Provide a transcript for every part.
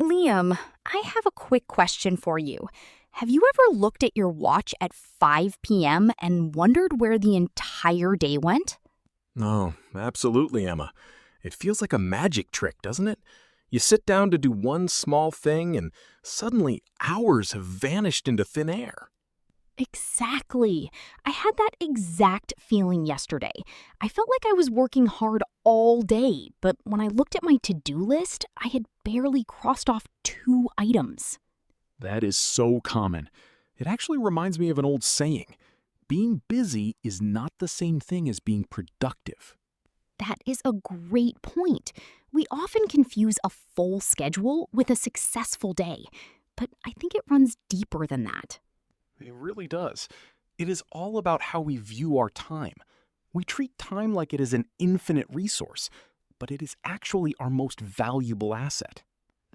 Liam, I have a quick question for you. Have you ever looked at your watch at 5 p.m. and wondered where the entire day went? Oh, absolutely, Emma. It feels like a magic trick, doesn't it? You sit down to do one small thing and suddenly hours have vanished into thin air. Exactly. I had that exact feeling yesterday. I felt like I was working hard all day, but when I looked at my to-do list, I had barely crossed off 2 items. That is so common. It actually reminds me of an old saying. Being busy is not the same thing as being productive. That is a great point. We often confuse a full schedule with a successful day, but I think it runs deeper than that. It really does. It is all about how we view our time. We treat time like it is an infinite resource, but it is actually our most valuable asset.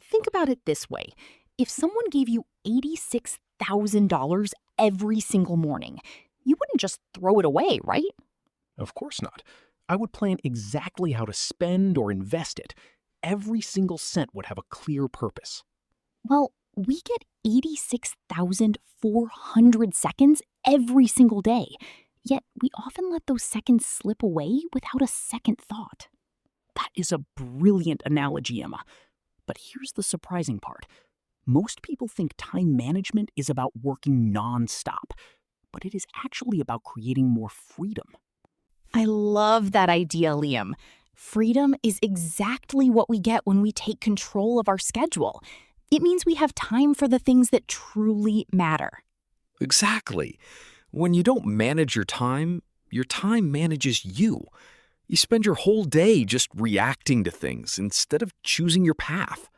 Think about it this way. If someone gave you $86,000 every single morning, you wouldn't just throw it away, right? Of course not. I would plan exactly how to spend or invest it. Every single cent would have a clear purpose. Well, we get 86,400 seconds every single day, yet we often let those seconds slip away without a second thought. That is a brilliant analogy, Emma. But here's the surprising part. Most people think time management is about working non-stop, but it is actually about creating more freedom. I love that idea, Liam. Freedom is exactly what we get when we take control of our schedule. It means we have time for the things that truly matter. Exactly. When you don't manage your time manages you. You spend your whole day just reacting to things instead of choosing your path.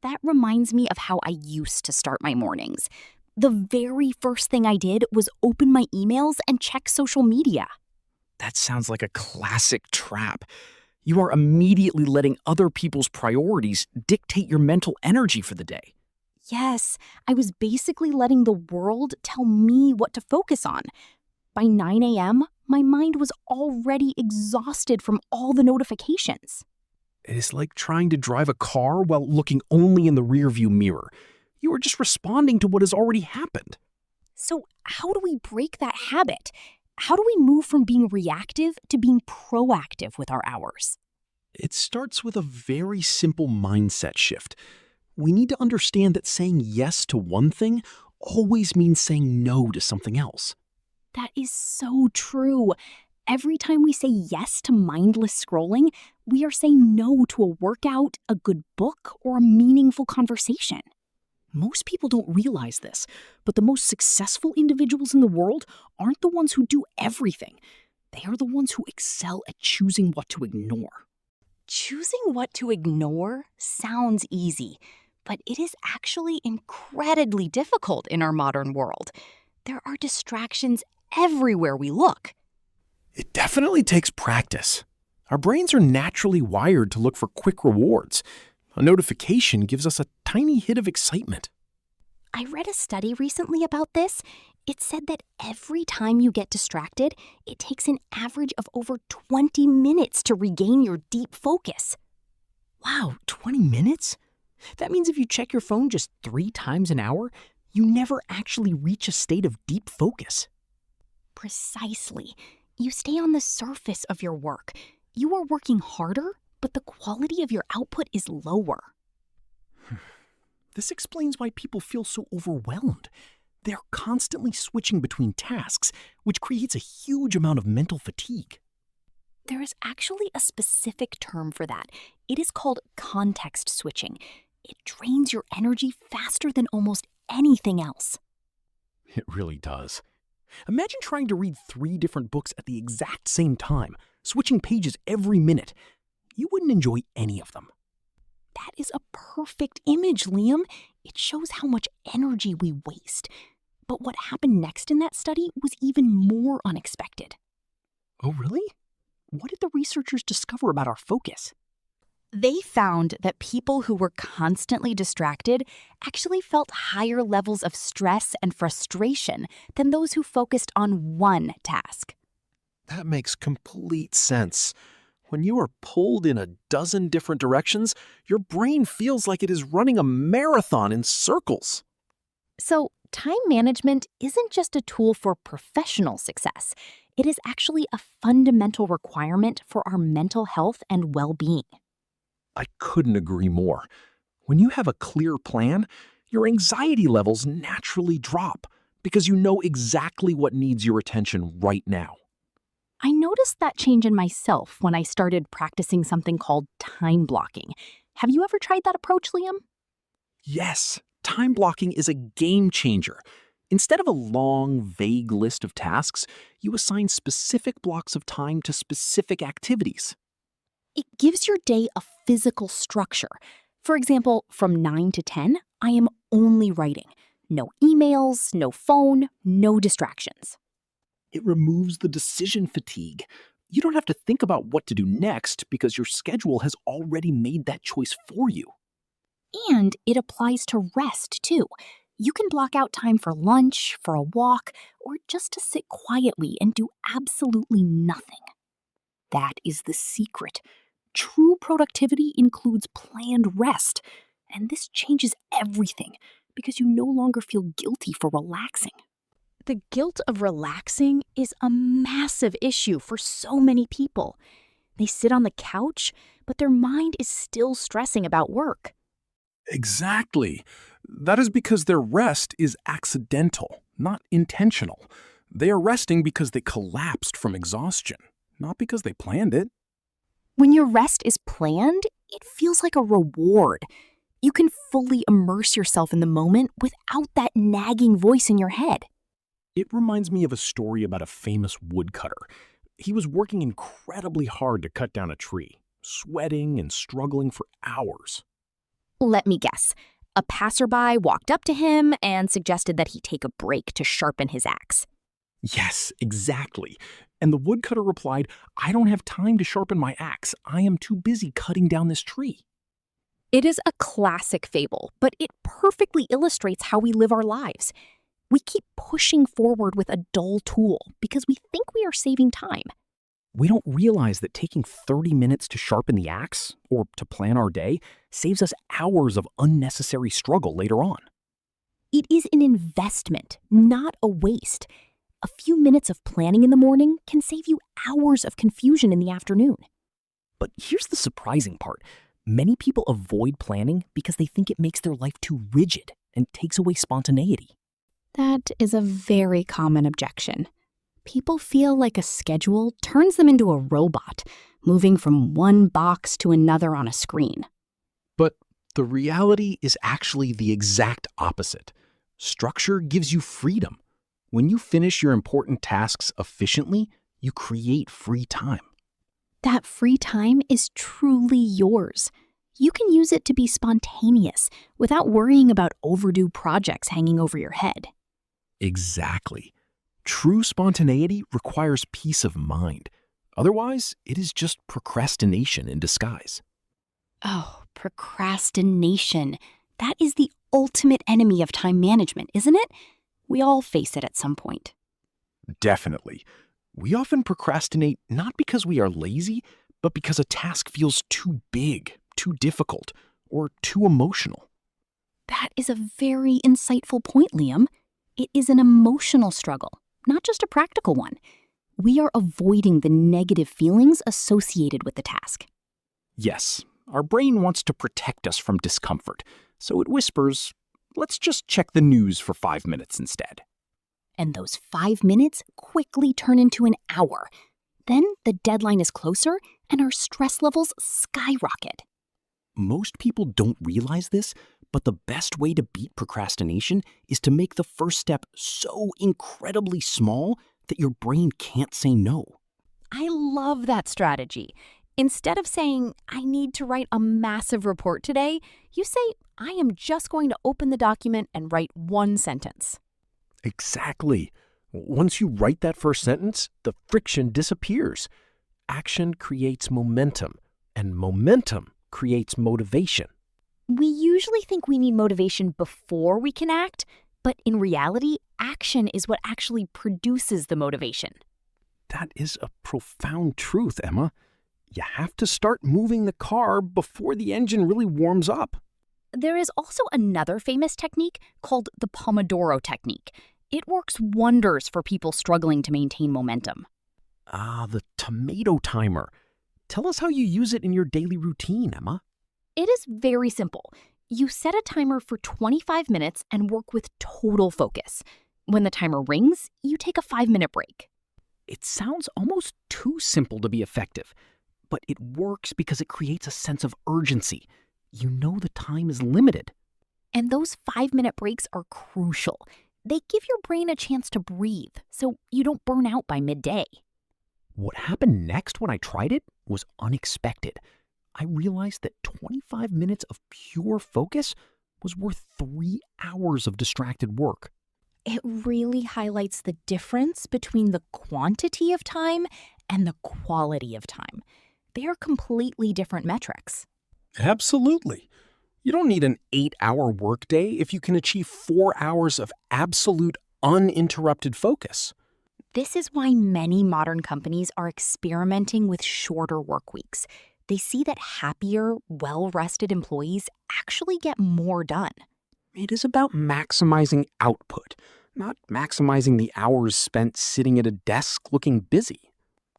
That reminds me of how I used to start my mornings. The very first thing I did was open my emails and check social media. That sounds like a classic trap. You are immediately letting other people's priorities dictate your mental energy for the day. Yes, I was basically letting the world tell me what to focus on. By 9 a.m., my mind was already exhausted from all the notifications. It is like trying to drive a car while looking only in the rearview mirror. You are just responding to what has already happened. So how do we break that habit? How do we move from being reactive to being proactive with our hours? It starts with a very simple mindset shift. We need to understand that saying yes to one thing always means saying no to something else. That is so true. Every time we say yes to mindless scrolling, we are saying no to a workout, a good book, or a meaningful conversation. Most people don't realize this, but the most successful individuals in the world aren't the ones who do everything. They are the ones who excel at choosing what to ignore. Choosing what to ignore sounds easy, but it is actually incredibly difficult in our modern world. There are distractions everywhere we look. It definitely takes practice. Our brains are naturally wired to look for quick rewards. A notification gives us a tiny hit of excitement. I read a study recently about this. It said that every time you get distracted, it takes an average of over 20 minutes to regain your deep focus. Wow, 20 minutes? That means if you check your phone just 3 times an hour, you never actually reach a state of deep focus. Precisely. You stay on the surface of your work. You are working harder, but the quality of your output is lower. This explains why people feel so overwhelmed. They're constantly switching between tasks, which creates a huge amount of mental fatigue. There is actually a specific term for that. It is called context switching. It drains your energy faster than almost anything else. It really does. Imagine trying to read 3 different books at the exact same time, switching pages every minute. You wouldn't enjoy any of them. That is a perfect image, Liam. It shows how much energy we waste. But what happened next in that study was even more unexpected. Oh, really? What did the researchers discover about our focus? They found that people who were constantly distracted actually felt higher levels of stress and frustration than those who focused on one task. That makes complete sense. When you are pulled in a dozen different directions, your brain feels like it is running a marathon in circles. So, time management isn't just a tool for professional success. It is actually a fundamental requirement for our mental health and well-being. I couldn't agree more. When you have a clear plan, your anxiety levels naturally drop because you know exactly what needs your attention right now. I noticed that change in myself when I started practicing something called time blocking. Have you ever tried that approach, Liam? Yes, time blocking is a game changer. Instead of a long, vague list of tasks, you assign specific blocks of time to specific activities. It gives your day a physical structure. For example, from 9 to 10, I am only writing. No emails, no phone, no distractions. It removes the decision fatigue. You don't have to think about what to do next because your schedule has already made that choice for you. And it applies to rest, too. You can block out time for lunch, for a walk, or just to sit quietly and do absolutely nothing. That is the secret. True productivity includes planned rest, and this changes everything because you no longer feel guilty for relaxing. The guilt of relaxing is a massive issue for so many people. They sit on the couch, but their mind is still stressing about work. Exactly. That is because their rest is accidental, not intentional. They are resting because they collapsed from exhaustion, not because they planned it. When your rest is planned, it feels like a reward. You can fully immerse yourself in the moment without that nagging voice in your head. It reminds me of a story about a famous woodcutter. He was working incredibly hard to cut down a tree, sweating and struggling for hours. Let me guess. A passerby walked up to him and suggested that he take a break to sharpen his axe. Yes, exactly. And the woodcutter replied, "I don't have time to sharpen my axe. I am too busy cutting down this tree." It is a classic fable, but it perfectly illustrates how we live our lives. We keep pushing forward with a dull tool because we think we are saving time. We don't realize that taking 30 minutes to sharpen the axe or to plan our day saves us hours of unnecessary struggle later on. It is an investment, not a waste. A few minutes of planning in the morning can save you hours of confusion in the afternoon. But here's the surprising part. Many people avoid planning because they think it makes their life too rigid and takes away spontaneity. That is a very common objection. People feel like a schedule turns them into a robot, moving from one box to another on a screen. But the reality is actually the exact opposite. Structure gives you freedom. When you finish your important tasks efficiently, you create free time. That free time is truly yours. You can use it to be spontaneous without worrying about overdue projects hanging over your head. Exactly. True spontaneity requires peace of mind. Otherwise, it is just procrastination in disguise. Oh, procrastination. That is the ultimate enemy of time management, isn't it? We all face it at some point. Definitely. We often procrastinate not because we are lazy, but because a task feels too big, too difficult, or too emotional. That is a very insightful point, Liam. It is an emotional struggle, not just a practical one. We are avoiding the negative feelings associated with the task. Yes, our brain wants to protect us from discomfort, so it whispers, "Let's just check the news for 5 minutes instead." And those 5 minutes quickly turn into an hour. Then the deadline is closer and our stress levels skyrocket. Most people don't realize this, but the best way to beat procrastination is to make the first step so incredibly small that your brain can't say no. I love that strategy. Instead of saying, I need to write a massive report today, you say, I am just going to open the document and write one sentence. Exactly. Once you write that first sentence, the friction disappears. Action creates momentum, and momentum creates motivation. We usually think we need motivation before we can act, but in reality, action is what actually produces the motivation. That is a profound truth, Emma. You have to start moving the car before the engine really warms up. There is also another famous technique called the Pomodoro technique. It works wonders for people struggling to maintain momentum. Ah, the tomato timer. Tell us how you use it in your daily routine, Emma. It is very simple. You set a timer for 25 minutes and work with total focus. When the timer rings, you take a 5-minute break. It sounds almost too simple to be effective, but it works because it creates a sense of urgency. You know the time is limited. And those 5-minute breaks are crucial. They give your brain a chance to breathe, so you don't burn out by midday. What happened next when I tried it was unexpected. I realized that 25 minutes of pure focus was worth 3 hours of distracted work. It really highlights the difference between the quantity of time and the quality of time. They are completely different metrics. Absolutely. You don't need an 8-hour workday if you can achieve 4 hours of absolute uninterrupted focus. This is why many modern companies are experimenting with shorter work weeks. They see that happier, well-rested employees actually get more done. It is about maximizing output, not maximizing the hours spent sitting at a desk looking busy.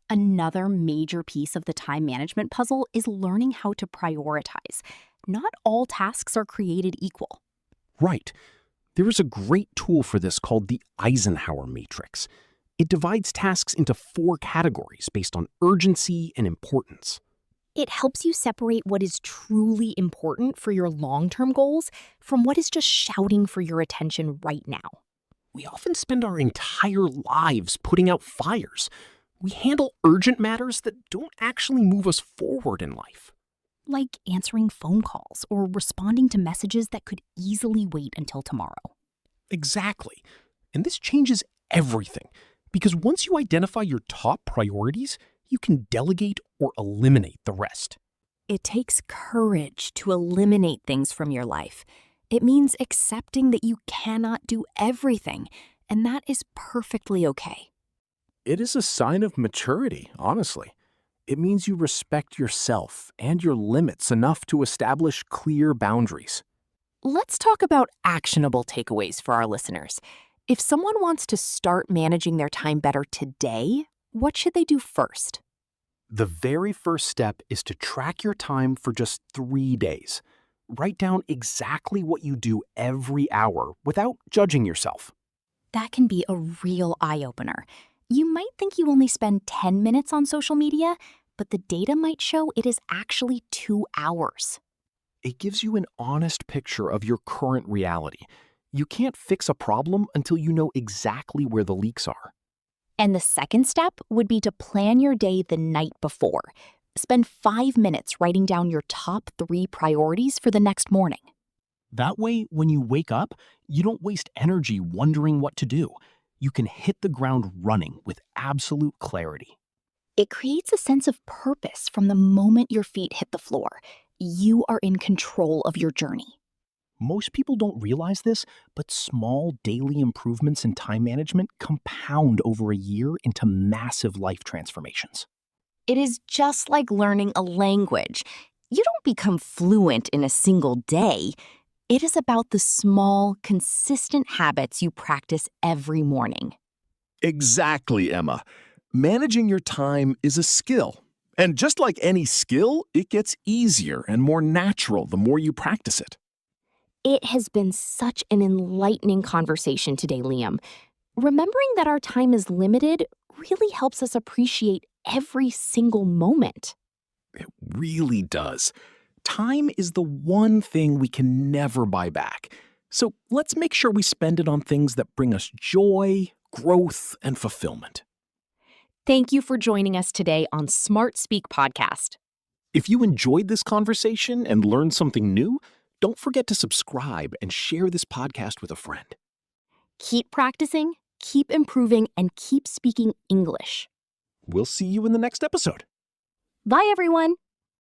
Another major piece of the time management puzzle is learning how to prioritize. Not all tasks are created equal. Right. There is a great tool for this called the Eisenhower matrix. It divides tasks into 4 categories based on urgency and importance. It helps you separate what is truly important for your long-term goals from what is just shouting for your attention right now. We often spend our entire lives putting out fires. We handle urgent matters that don't actually move us forward in life. Like answering phone calls or responding to messages that could easily wait until tomorrow. Exactly. And this changes everything, because once you identify your top priorities, you can delegate or eliminate the rest. It takes courage to eliminate things from your life. It means accepting that you cannot do everything, and that is perfectly okay. It is a sign of maturity, honestly. It means you respect yourself and your limits enough to establish clear boundaries. Let's talk about actionable takeaways for our listeners. If someone wants to start managing their time better today, what should they do first? The very first step is to track your time for just 3 days. Write down exactly what you do every hour without judging yourself. That can be a real eye-opener. You might think you only spend 10 minutes on social media, but the data might show it is actually 2 hours. It gives you an honest picture of your current reality. You can't fix a problem until you know exactly where the leaks are. And the second step would be to plan your day the night before. Spend 5 minutes writing down your top 3 priorities for the next morning. That way, when you wake up, you don't waste energy wondering what to do. You can hit the ground running with absolute clarity. It creates a sense of purpose from the moment your feet hit the floor. You are in control of your journey. Most people don't realize this, but small daily improvements in time management compound over a year into massive life transformations. It is just like learning a language. You don't become fluent in a single day. It is about the small, consistent habits you practice every morning. Exactly, Emma. Managing your time is a skill. And just like any skill, it gets easier and more natural the more you practice it. It has been such an enlightening conversation today, Liam. Remembering that our time is limited really helps us appreciate every single moment. It really does. Time is the one thing we can never buy back. So let's make sure we spend it on things that bring us joy, growth, and fulfillment. Thank you for joining us today on SmartSpeak Podcast. If you enjoyed this conversation and learned something new, don't forget to subscribe and share this podcast with a friend. Keep practicing, keep improving, and keep speaking English. We'll see you in the next episode. Bye, everyone.